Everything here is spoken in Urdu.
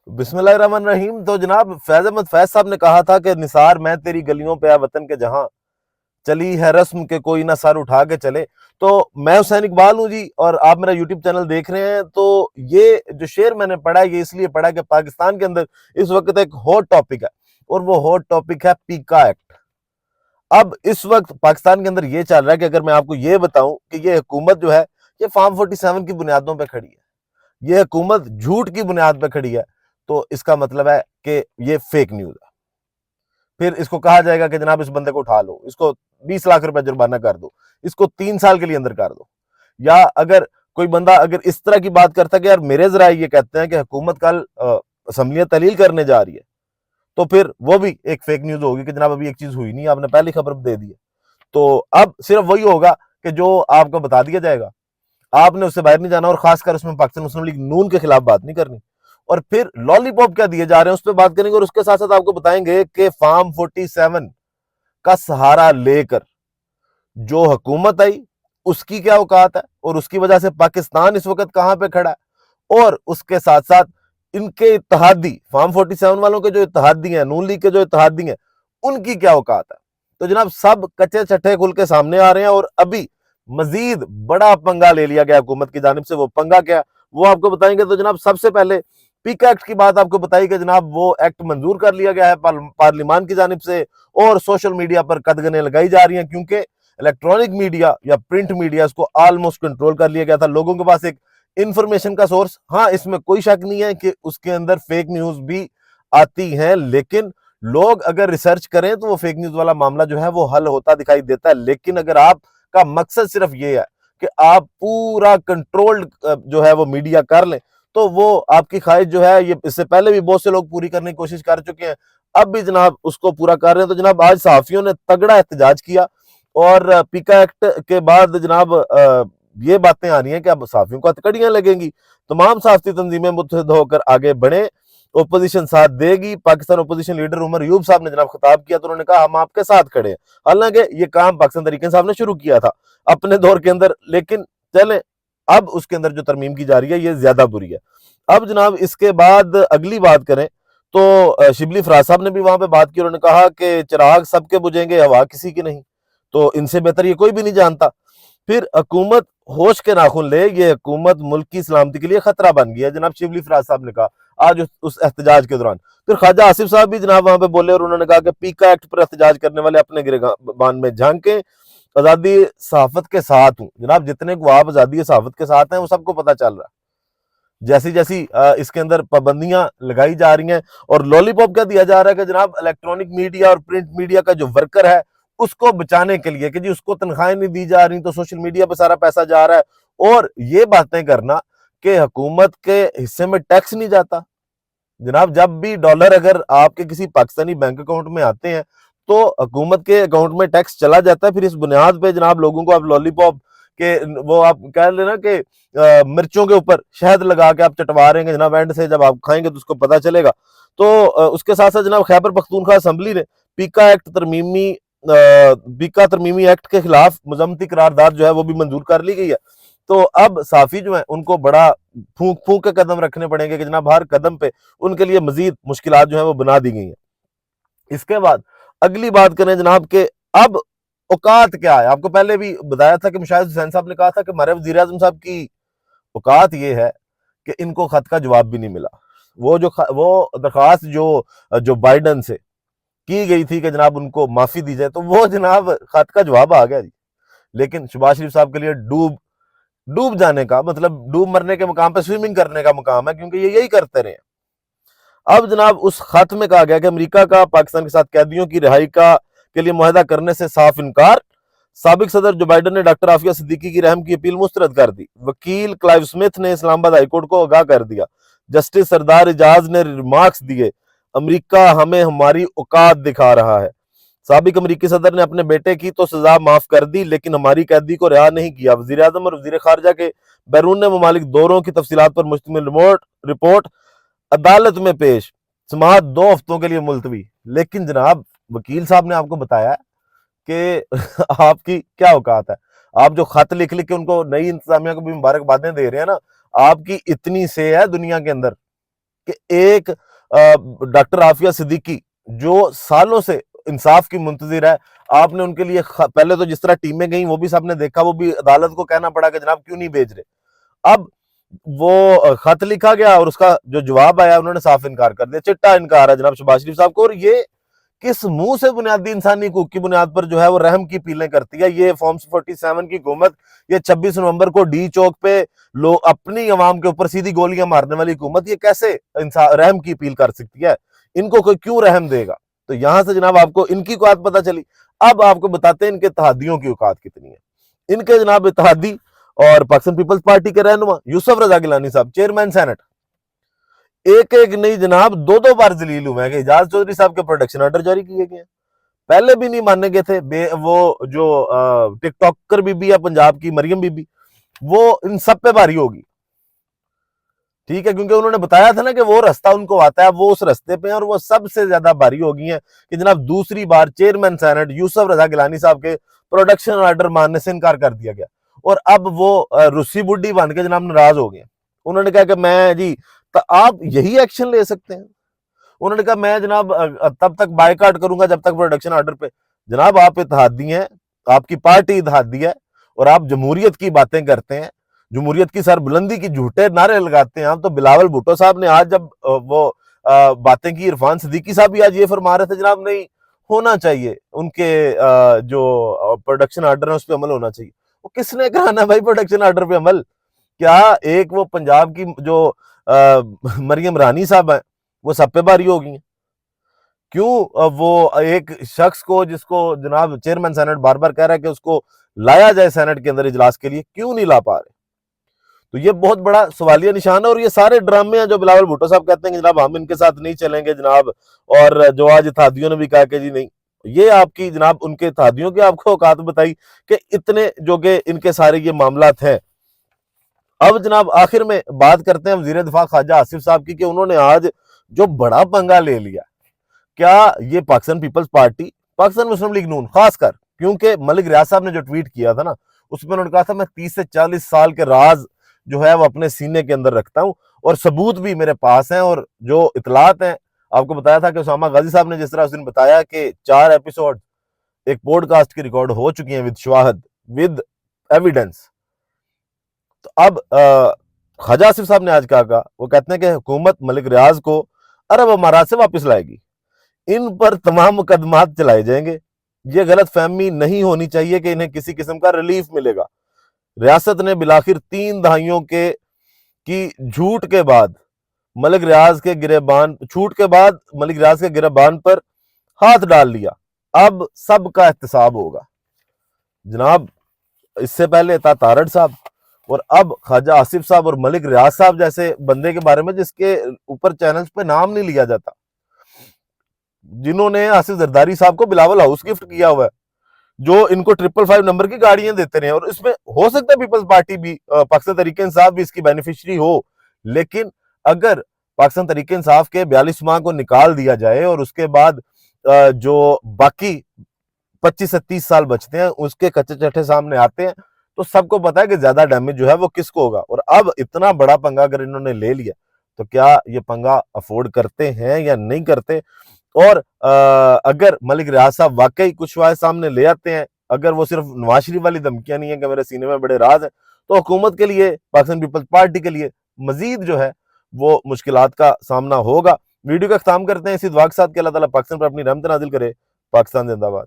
بسم اللہ الرحمن الرحیم. تو جناب فیض احمد فیض صاحب نے کہا تھا کہ نثار میں تیری گلیوں پہ وطن کے جہاں چلی ہے رسم کے کوئی نہ سر اٹھا کے چلے. تو میں حسین اقبال ہوں جی، اور آپ میرا یوٹیوب چینل دیکھ رہے ہیں. تو یہ جو شعر میں نے پڑھا ہے یہ اس لیے پڑھا کہ پاکستان کے اندر اس وقت ایک ہاٹ ٹاپک ہے، اور وہ ہاٹ ٹاپک ہے پیکا ایکٹ. اب اس وقت پاکستان کے اندر یہ چل رہا ہے کہ اگر میں آپ کو یہ بتاؤں کہ یہ حکومت جو ہے یہ فارم 47 کی بنیادوں پہ کھڑی ہے، یہ حکومت جھوٹ کی بنیاد پہ کھڑی ہے، تو اس کا مطلب ہے کہ یہ فیک نیوز ہے. پھر اس کو کہا جائے گا کہ جناب اس بندے کو اٹھا لو، اس کو 20 لاکھ روپے جرمانہ کر دو، اس کو 3 سال کے لیے اندر کر دو. یا اگر کوئی بندہ اگر اس طرح کی بات کرتا ہے کہ یار میرے ذرائع یہ کہتے ہیں کہ حکومت کل اسمبلیاں تحلیل کرنے جا رہی ہے، تو پھر وہ بھی ایک فیک نیوز ہوگی کہ جناب ابھی ایک چیز ہوئی نہیں، آپ نے پہلی خبر دے دی ہے. تو اب صرف وہی ہوگا کہ جو آپ کو بتا دیا جائے گا، آپ نے اس سے باہر نہیں جانا، اور خاص کر اس میں پاکستان مسلم لیگ نون کے خلاف بات نہیں کرنی. اور پھر لالی پاپ کیا دیے جا رہے ہیں اس پہ بات کریں گے، اور اس کے ساتھ ساتھ آپ کو بتائیں گے کہ فارم 47 کا سہارا لے کر جو حکومت آئی اس کی کیا اوقات ہے، اور اس کی وجہ سے پاکستان اس وقت کہاں پہ کھڑا ہے. اور اس کے ساتھ ساتھ ان کے اتحادی فارم 47 والوں کے جو اتحادی ہیں، نون لیگ کے جو اتحادی ہیں، ان کی کیا اوقات ہے. تو جناب سب کچے چھٹے کھل کے سامنے آ رہے ہیں، اور ابھی مزید بڑا پنگا لے لیا گیا حکومت کی جانب سے. وہ پنگا کیا وہ آپ کو بتائیں گے. تو جناب سب سے پہلے پیکا ایکٹ کی بات آپ کو بتائی کہ جناب وہ ایکٹ منظور کر لیا گیا ہے پارلیمان کی جانب سے، اور سوشل میڈیا پر قدغنیں لگائی جا رہی ہیں کیونکہ الیکٹرانک میڈیا یا پرنٹ میڈیا اس کو آلموسٹ کنٹرول کر لیا گیا تھا. لوگوں کے پاس ایک انفارمیشن کا سورس، ہاں اس میں کوئی شک نہیں ہے کہ اس کے اندر فیک نیوز بھی آتی ہیں، لیکن لوگ اگر ریسرچ کریں تو وہ فیک نیوز والا معاملہ جو ہے وہ حل ہوتا دکھائی دیتا ہے. لیکن اگر آپ کا مقصد صرف یہ ہے کہ آپ پورا کنٹرولڈ جو ہے وہ میڈیا کر لیں، تو وہ آپ کی خواہش جو ہے یہ اس سے پہلے بھی بہت سے لوگ پوری کرنے کی کوشش کر چکے ہیں، اب بھی جناب اس کو پورا کر رہے ہیں. تو جناب آج صحافیوں نے تگڑا احتجاج کیا، اور پیکا ایکٹ کے بعد جناب یہ باتیں آ رہی ہیں کہ اب صحافیوں کو ہتھکڑیاں لگیں گی. تمام صحافتی تنظیمیں متحد ہو کر آگے بڑھیں، اپوزیشن ساتھ دے گی. پاکستان اپوزیشن لیڈر عمر ایوب صاحب نے جناب خطاب کیا تو انہوں نے کہا ہم آپ کے ساتھ کھڑے ہیں. حالانکہ یہ کام پاکستان تحریک انصاف نے شروع کیا تھا اپنے دور کے اندر، لیکن چلیں اب اس کے اندر جو ترمیم کی جا رہی ہے یہ زیادہ بری ہے. اب جناب اس کے بعد اگلی بات کریں تو شبلی فراز صاحب نے بھی وہاں پہ بات کی. انہوں نے کہا کہ چراغ سب کے بجھیں گے، ہوا کسی کی نہیں، تو ان سے بہتر یہ کوئی بھی نہیں جانتا. پھر حکومت ہوش کے ناخن لے، یہ حکومت ملک کی سلامتی کے لیے خطرہ بن گیا ہے، جناب شبلی فراز صاحب نے کہا آج اس احتجاج کے دوران. پھر خواجہ آصف صاحب بھی جناب وہاں پہ بولے، اور انہوں نے کہا کہ پیکا ایکٹ پر احتجاج کرنے والے اپنے گریبان میں جھانکیں، آزادی صحافت کے ساتھ ہوں. جناب جتنے کو آپ آزادی صحافت کے ساتھ ہیں وہ سب کو پتہ چل رہا ہے جیسی جیسی اس کے اندر پابندیاں لگائی جا رہی ہیں. اور لالی پاپ کیا دیا جا رہا ہے کہ جناب الیکٹرانک میڈیا اور پرنٹ میڈیا کا جو ورکر ہے اس کو بچانے کے لیے کہ جی اس کو تنخواہیں نہیں دی جا رہی تو سوشل میڈیا پہ سارا پیسہ جا رہا ہے، اور یہ باتیں کرنا کہ حکومت کے حصے میں ٹیکس نہیں جاتا. جناب جب بھی ڈالر اگر آپ کے کسی پاکستانی بینک اکاؤنٹ میں آتے ہیں تو حکومت کے اکاؤنٹ میں ٹیکس چلا جاتا ہے. پھر اس بنیاد پہ جناب لوگوں کو آپ لالی پاپ کہ وہ آپ کہہ لینا کہ مرچوں کے اوپر شہد لگا کے آپ چٹوا رہے ہیں جناب، اینڈ سے جب آپ کھائیں گے تو اس کو پتہ چلے گا. تو اس کے ساتھ ساتھ جناب خیبر پختونخوا اسمبلی نے پیکا ترمیمی ایکٹ کے خلاف مذمتی قرارداد جو ہے وہ بھی منظور کر لی گئی ہے. تو اب صحافی جو ہیں ان کو بڑا پھونک پھونک کے قدم رکھنے پڑیں گے کہ جناب ہر قدم پہ ان کے لیے مزید مشکلات جو ہیں وہ بنا دی گئی ہیں. اس کے بعد اگلی بات کریں جناب کہ اب اوقات کیا ہے. آپ کو پہلے بھی بتایا تھا کہ مشاہد حسین صاحب نے کہا تھا کہ ہمارے وزیر اعظم صاحب کی اوقات یہ ہے کہ ان کو خط کا جواب بھی نہیں ملا. وہ درخواست جو بائیڈن سے کی گئی تھی کہ جناب ان کو معافی دی جائے، تو وہ جناب خط کا جواب آ گیا جی. لیکن شہباز شریف صاحب کے لیے ڈوب جانے کا مطلب ڈوب مرنے کے مقام پہ سوئمنگ کرنے کا مقام ہے، کیونکہ یہ یہی کرتے رہے. اب جناب اس خط میں کہا گیا کہ امریکہ کا پاکستان کے ساتھ قیدیوں کی رہائی کے لیے معاہدہ کرنے سے صاف انکار. سابق صدر جو بائیڈن نے ڈاکٹر عافیہ صدیقی کی رحم کی اپیل مسترد کر دی. وکیل کلائیو سمتھ نے اسلام آباد ہائی کورٹ کو آگاہ کر دیا. جسٹس سردار اعجاز نے ریمارکس دیے، امریکہ ہمیں ہماری اوقات دکھا رہا ہے. سابق امریکی صدر نے اپنے بیٹے کی تو سزا معاف کر دی لیکن ہماری قیدی کو رہا نہیں کیا. وزیر اعظم اور وزیر خارجہ کے بیرون ممالک دوروں کی تفصیلات پر مشتمل رپورٹ عدالت میں پیش، سماعت 2 ہفتوں کے لیے ملتوی. لیکن جناب وکیل صاحب نے آپ کو بتایا کہ آپ کی کیا اوقات ہے. آپ جو خط لکھ کے ان کو نئی انتظامیہ کو بھی مبارکبادیں دے رہے ہیں نا، آپ کی اتنی سے ہے دنیا کے اندر کہ ایک ڈاکٹر عافیہ صدیقی جو سالوں سے انصاف کی منتظر ہے, آپ نے ان کے لیے پہلے تو جس طرح ٹیمیں گئیں وہ بھی سب نے دیکھا, وہ بھی عدالت کو کہنا پڑا کہ جناب کیوں نہیں بھیج رہے. اب وہ خط لکھا گیا اور اس کا جو جواب آیا انہوں نے صاف انکار کر دیا, چٹا انکار ہے جناب شہباز شریف صاحب کو. اور یہ کس منہ سے بنیادی انسانی حقوق کی بنیاد پر جو ہے وہ رحم کی اپیلیں کرتی ہے. یہ فارم 47 کی حکومت, یہ 26 نومبر کو ڈی چوک پہ لوگ اپنی عوام کے اوپر سیدھی گولیاں مارنے والی حکومت, یہ کیسے رحم کی اپیل کر سکتی ہے؟ ان کو کوئی کیوں رحم دے گا؟ تو یہاں سے جناب آپ کو ان کی اوقات پتہ چلی. اب آپ کو بتاتے ہیں ان کے اتحادیوں کی اوقات کتنی ہے. ان کے جناب اتحادی اور پاکستان پیپلز پارٹی کے رہنما یوسف رضا گیلانی صاحب, چیئرمین سینٹ, ایک نہیں جناب دو بار ذلیل ہوئے ہیں کہ اعجاز چودھری صاحب کے پروٹیکشن آرڈر جاری کیے گئے ہیں. پہلے بھی نہیں ماننے گئے تھے. وہ جو ٹک ٹاکر بی بی ہے پنجاب کی مریم بی بی, وہ ان سب پہ بھاری ہوگی, ٹھیک ہے, کیونکہ انہوں نے بتایا تھا نا کہ وہ رستہ ان کو آتا ہے, وہ اس رستے پہ ہیں, اور وہ سب سے زیادہ بھاری ہو گئی ہیں کہ جناب دوسری بار چیئرمین سینٹ یوسف رضا گیلانی صاحب کے پروڈکشن آرڈر ماننے سے انکار کر دیا گیا. اور اب وہ روسی بڈی بن کے جناب ناراض ہو گئے. انہوں نے کہا کہ میں جی آپ یہی ایکشن لے سکتے ہیں. انہوں نے کہا میں جناب تب تک بائیکاٹ کروں گا جب تک پروڈکشن آرڈر پہ. جناب آپ اتحادی ہیں, آپ کی پارٹی اتحادی ہے, اور آپ جمہوریت کی باتیں کرتے ہیں, جمہوریت کی سر بلندی کی جھوٹے نعرے لگاتے ہیں. تو بلاول بھٹو صاحب نے آج جب وہ باتیں کی, عرفان صدیقی صاحب بھی آج یہ فرما رہے تھے جناب نہیں ہونا چاہیے, ان کے جو پروڈکشن آرڈر ہے اس پہ عمل ہونا چاہیے. وہ کس نے کہا بھائی پروڈکشن آرڈر پہ عمل؟ کیا ایک وہ پنجاب کی جو مریم رانی صاحب ہیں وہ سب پہ بھاری ہو گئی ہیں؟ کیوں وہ ایک شخص کو جس کو جناب چیئرمین سینٹ بار بار کہہ رہا ہے کہ اس کو لایا جائے سینٹ کے اندر اجلاس کے لیے, کیوں نہیں لا پا رہے؟ تو یہ بہت بڑا سوالیہ نشان ہے. اور یہ سارے ڈرامے ہیں جو بلاول بھٹو صاحب کہتے ہیں کہ جناب ہم ان کے ساتھ نہیں چلیں گے جناب, اور جو آج اتحادیوں نے بھی کہا کہ جی نہیں, یہ آپ کی جناب ان کے اتحادیوں کی آپ کو اوقات بتائی کہ اتنے جو کہ ان کے سارے یہ معاملات ہیں. اب جناب آخر میں بات کرتے ہیں وزیر دفاع خواجہ آصف صاحب کی کہ انہوں نے آج جو بڑا پنگا لے لیا. کیا یہ پاکستان پیپلز پارٹی, پاکستان مسلم لیگ نون خاص کر, کیونکہ ملک ریاض صاحب نے جو ٹویٹ کیا تھا نا اس میں انہوں نے کہا تھا میں 30 سے 40 سال کے راز جو ہے وہ اپنے سینے کے اندر رکھتا ہوں, اور ثبوت بھی میرے پاس ہیں, اور جو اطلاعات ہیں آپ کو بتایا تھا کہ اسامہ غازی صاحب نے جس طرح اس دن بتایا کہ 4 ایپیسوڈ ایک پوڈ کاسٹ کی ریکارڈ ہو چکی ہیں ود شواہد, ود ایویڈنس. تو اب خواجہ آصف صاحب نے آج کہا, وہ کہتے ہیں کہ حکومت ملک ریاض کو عرب امارات سے واپس لائے گی, ان پر تمام مقدمات چلائے جائیں گے. یہ غلط فہمی نہیں ہونی چاہیے کہ انہیں کسی قسم کا ریلیف ملے گا. ریاست نے بلاخر 3 دہائیوں کی جھوٹ کے بعد ملک ریاض کے گریبان پر ہاتھ ڈال لیا. اب سب کا احتساب ہوگا. جناب اس سے پہلے تھا تارڑ صاحب, اور اب خواجہ آصف صاحب اور ملک ریاض صاحب جیسے بندے کے بارے میں جس کے اوپر چینلز پہ نام نہیں لیا جاتا, جنہوں نے آصف زرداری صاحب کو بلاول ہاؤس گفٹ کیا ہوا ہے, جو ان کو 555 نمبر کی گاڑیاں دیتے رہے ہیں. اور اس میں ہو سکتا ہے پیپلز پارٹی بھی, پاکستان تحریک انصاف بھی اس کی بینیفیشری ہو, لیکن اگر پاکستان تحریک انصاف کے 42 ماہ کو نکال دیا جائے اور اس کے بعد جو باقی 25 سے 30 سال بچتے ہیں اس کے کچے چٹھے سامنے آتے ہیں, تو سب کو پتا ہے کہ زیادہ ڈیمیج جو ہے وہ کس کو ہوگا. اور اب اتنا بڑا پنگا اگر انہوں نے لے لیا تو کیا یہ پنگا افورڈ کرتے ہیں یا نہیں کرتے؟ اور اگر ملک ریاض صاحب واقعی کچھ شواہد سامنے لے آتے ہیں, اگر وہ صرف نواز شریف والی دھمکیاں نہیں ہیں کہ میرے سینے میں بڑے راز ہیں, تو حکومت کے لیے, پاکستان پیپلز پارٹی کے لیے مزید جو ہے وہ مشکلات کا سامنا ہوگا. ویڈیو کا اختتام کرتے ہیں اسی دعا کے ساتھ کہ اللہ تعالیٰ پاکستان پر اپنی رحمت نازل کرے. پاکستان زندہ باد.